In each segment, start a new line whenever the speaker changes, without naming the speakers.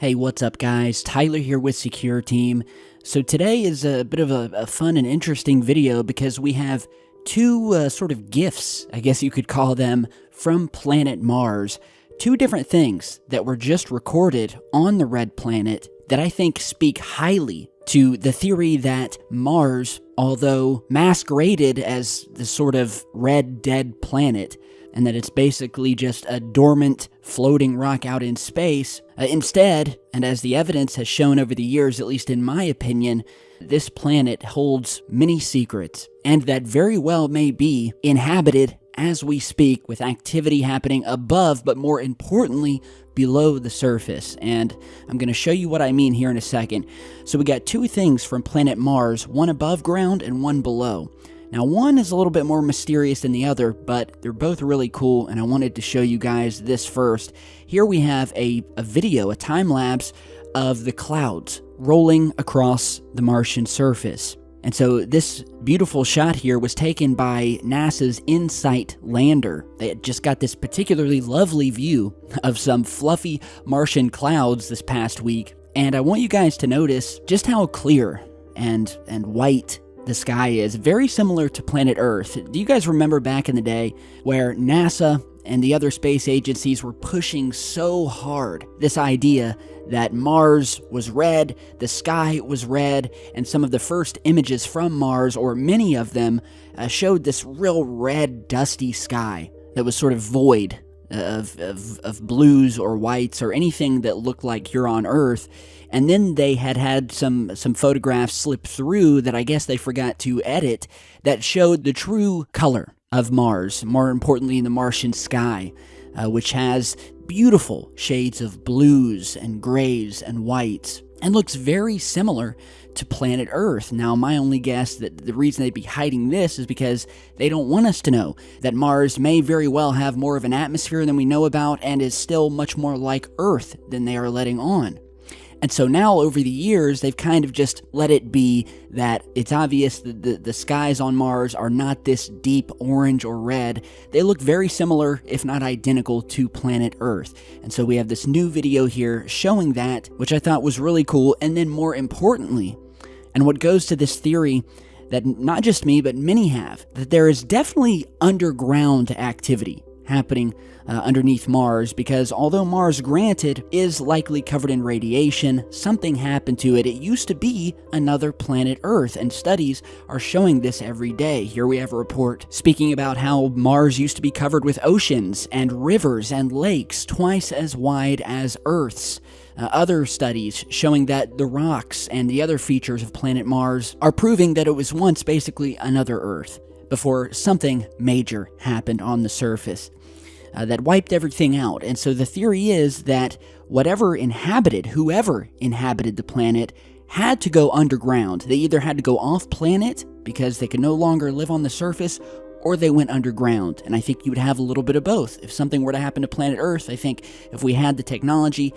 Hey, what's up, guys? Tyler here with Secure Team. So today is a bit of a fun and interesting video because we have two sort of gifts, I guess you could call them, from planet Mars. Two different things that were just recorded on the red planet that I think speak highly to the theory that Mars, although masqueraded as the sort of red dead planet, and that it's basically just a dormant, floating rock out in space. Instead, and as the evidence has shown over the years, at least in my opinion, this planet holds many secrets, and that very well may be inhabited as we speak, with activity happening above, but more importantly, below the surface. And I'm going to show you what I mean here in a second. So we got two things from planet Mars, one above ground and one below. Now, one is a little bit more mysterious than the other, but they're both really cool, and I wanted to show you guys this first. Here we have a video, a time-lapse of the clouds rolling across the Martian surface. And so this beautiful shot here was taken by NASA's InSight lander. They just got this particularly lovely view of some fluffy Martian clouds this past week, and I want you guys to notice just how clear and white the sky is, very similar to planet Earth. Do you guys remember back in the day where NASA and the other space agencies were pushing so hard this idea that Mars was red, the sky was red, and some of the first images from Mars, or many of them, showed this real red, dusty sky that was sort of void of blues or whites or anything that looked like you're on Earth. And then they had some photographs slip through that I guess they forgot to edit that showed the true color of Mars, more importantly the Martian sky, which has beautiful shades of blues and grays and whites, and looks very similar to planet Earth. Now, my only guess that the reason they'd be hiding this is because they don't want us to know that Mars may very well have more of an atmosphere than we know about and is still much more like Earth than they are letting on. And so now, over the years, they've kind of just let it be that it's obvious that the skies on Mars are not this deep orange or red. They look very similar, if not identical, to planet Earth. And so we have this new video here showing that, which I thought was really cool. And then more importantly, and what goes to this theory that not just me, but many have, that there is definitely underground activity happening underneath Mars, because although Mars, granted, is likely covered in radiation, something happened to it. It used to be another planet Earth, and studies are showing this every day. Here we have a report speaking about how Mars used to be covered with oceans and rivers and lakes twice as wide as Earth's. Other studies showing that the rocks and the other features of planet Mars are proving that it was once basically another Earth before something major happened on the surface that wiped everything out. And so the theory is that whoever inhabited the planet had to go underground. They either had to go off planet because they could no longer live on the surface, or they went underground. And I think you would have a little bit of both. If something were to happen to planet Earth, I think if we had the technology,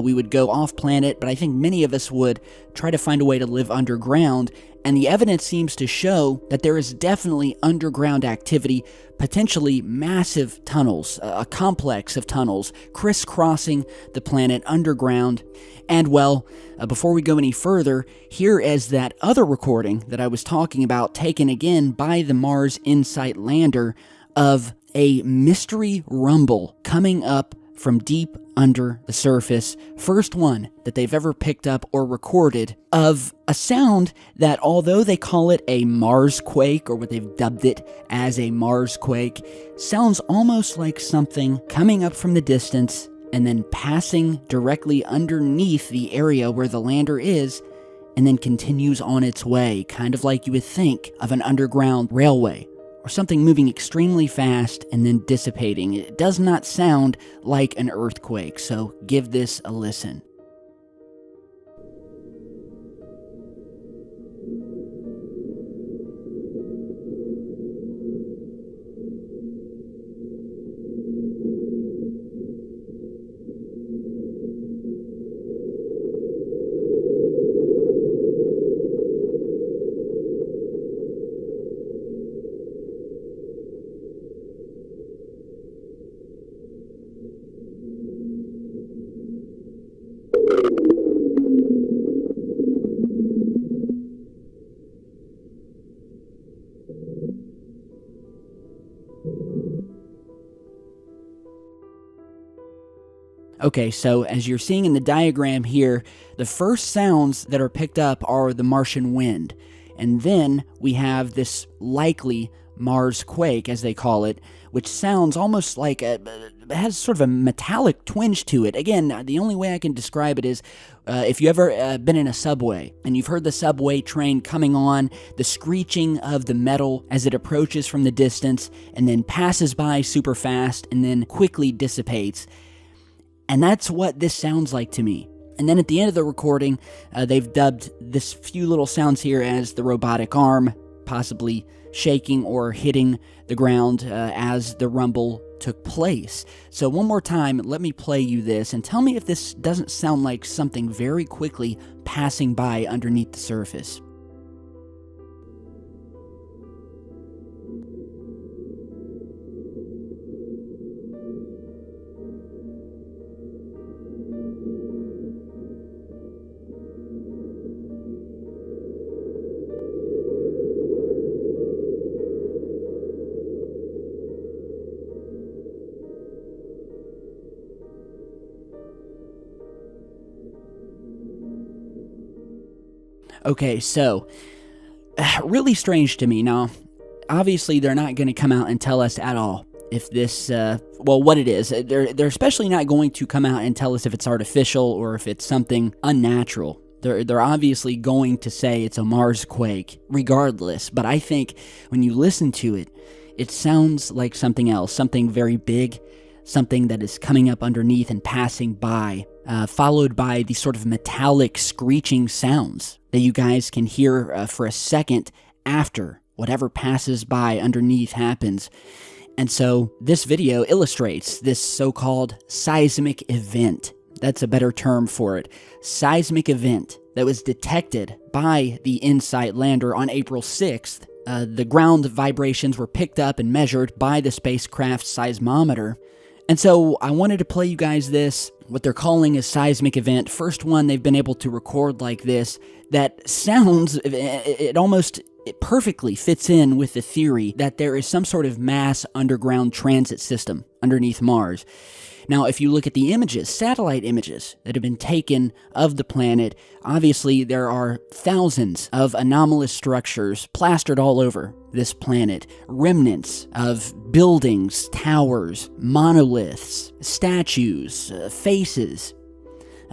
we would go off planet, but I think many of us would try to find a way to live underground. And the evidence seems to show that there is definitely underground activity, potentially massive tunnels, a complex of tunnels crisscrossing the planet underground. And well, before we go any further, here is that other recording that I was talking about, taken again by the Mars InSight lander, of a mystery rumble coming up from deep under the surface. First one that they've ever picked up or recorded of a sound that, although they call it a Marsquake, or what they've dubbed it as a Marsquake, sounds almost like something coming up from the distance and then passing directly underneath the area where the lander is, and then continues on its way, kind of like you would think of an underground railway, or something moving extremely fast and then dissipating. It does not sound like an earthquake, so give this a listen. Okay, so as you're seeing in the diagram here, the first sounds that are picked up are the Martian wind. And then we have this likely Mars quake, as they call it, which sounds almost like has sort of a metallic twinge to it. Again, the only way I can describe it is if you ever been in a subway and you've heard the subway train coming on, the screeching of the metal as it approaches from the distance and then passes by super fast and then quickly dissipates. And that's what this sounds like to me. And then at the end of the recording, they've dubbed this few little sounds here as the robotic arm, possibly shaking or hitting the ground as the rumble took place. So one more time, let me play you this and tell me if this doesn't sound like something very quickly passing by underneath the surface. Okay, so really strange to me. Now, obviously, they're not going to come out and tell us at all if this, what it is. They're especially not going to come out and tell us if it's artificial or if it's something unnatural. They're obviously going to say it's a Mars quake, regardless. But I think when you listen to it, it sounds like something else, something very big, something that is coming up underneath and passing by, followed by these sort of metallic screeching sounds that you guys can hear for a second after whatever passes by underneath happens. And so this video illustrates this so-called seismic event. That's a better term for it. Seismic event that was detected by the InSight lander on April 6th. The ground vibrations were picked up and measured by the spacecraft's seismometer. And so I wanted to play you guys this, what they're calling a seismic event. First one they've been able to record like this that sounds, it perfectly fits in with the theory that there is some sort of mass underground transit system underneath Mars. Now, if you look at the images, satellite images that have been taken of the planet, obviously there are thousands of anomalous structures plastered all over this planet. Remnants of buildings, towers, monoliths, statues, faces,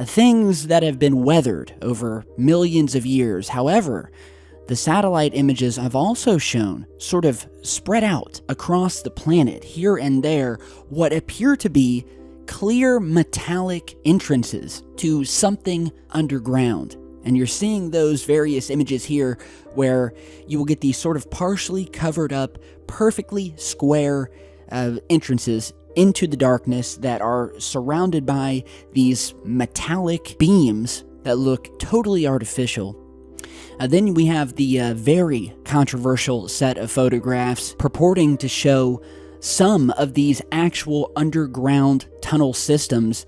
things that have been weathered over millions of years. However, the satellite images have also shown, sort of spread out across the planet, here and there, what appear to be clear metallic entrances to something underground. And you're seeing those various images here where you will get these sort of partially covered up, perfectly square entrances into the darkness that are surrounded by these metallic beams that look totally artificial. Then we have the very controversial set of photographs purporting to show some of these actual underground tunnel systems,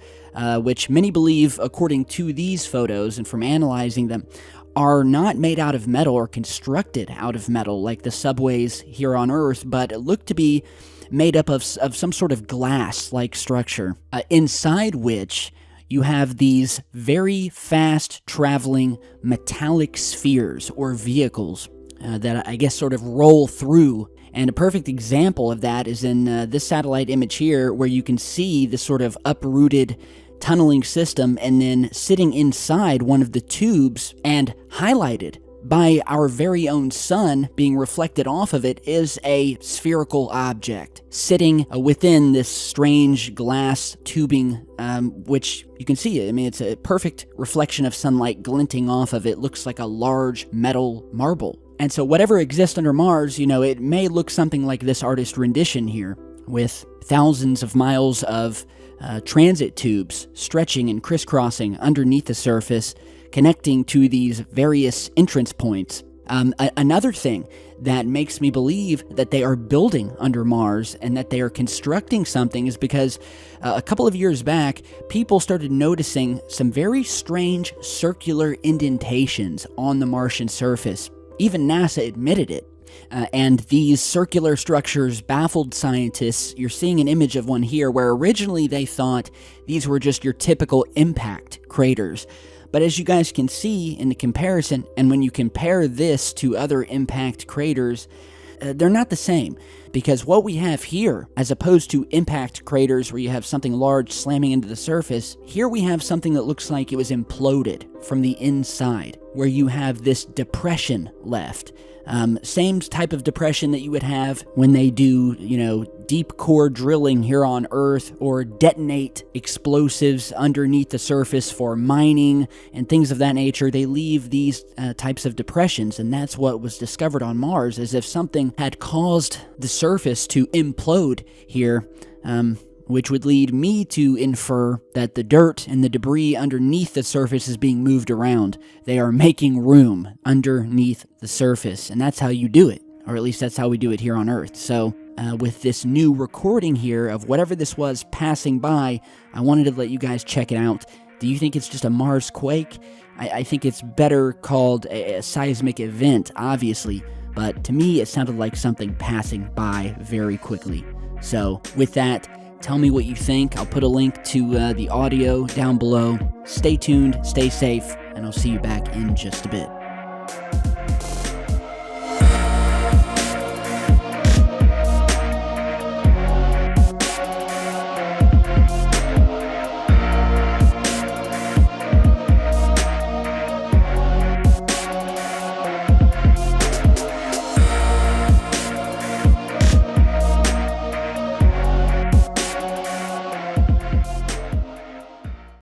which many believe, according to these photos and from analyzing them, are not made out of metal or constructed out of metal like the subways here on Earth, but look to be made up of some sort of glass-like structure, inside which you have these very fast-traveling metallic spheres or vehicles that I guess sort of roll through. And a perfect example of that is in this satellite image here, where you can see the sort of uprooted tunneling system, and then sitting inside one of the tubes and highlighted by our very own sun being reflected off of it is a spherical object sitting within this strange glass tubing, which you can see it. I mean, it's a perfect reflection of sunlight glinting off of it. Looks like a large metal marble. And so whatever exists under Mars, it may look something like this artist rendition here, with thousands of miles of transit tubes stretching and crisscrossing underneath the surface, connecting to these various entrance points. Another thing that makes me believe that they are building under Mars and that they are constructing something is because a couple of years back, people started noticing some very strange circular indentations on the Martian surface. Even NASA admitted it. And these circular structures baffled scientists. You're seeing an image of one here where originally they thought these were just your typical impact craters. But as you guys can see in the comparison, and when you compare this to other impact craters, they're not the same, because what we have here, as opposed to impact craters where you have something large slamming into the surface, here we have something that looks like it was imploded from the inside, where you have this depression left. Same type of depression that you would have when they do, deep core drilling here on Earth, or detonate explosives underneath the surface for mining and things of that nature. They leave these types of depressions, and that's what was discovered on Mars, as if something had caused the surface to implode here, which would lead me to infer that the dirt and the debris underneath the surface is being moved around. They are making room underneath the surface, and that's how you do it, or at least that's how we do it here on Earth. So with this new recording here of whatever this was passing by, I wanted to let you guys check it out. Do you think it's just a Mars quake? I think it's better called a seismic event, obviously, but to me it sounded like something passing by very quickly. So with that, tell me what you think. I'll put a link to the audio down below. Stay tuned, stay safe, and I'll see you back in just a bit.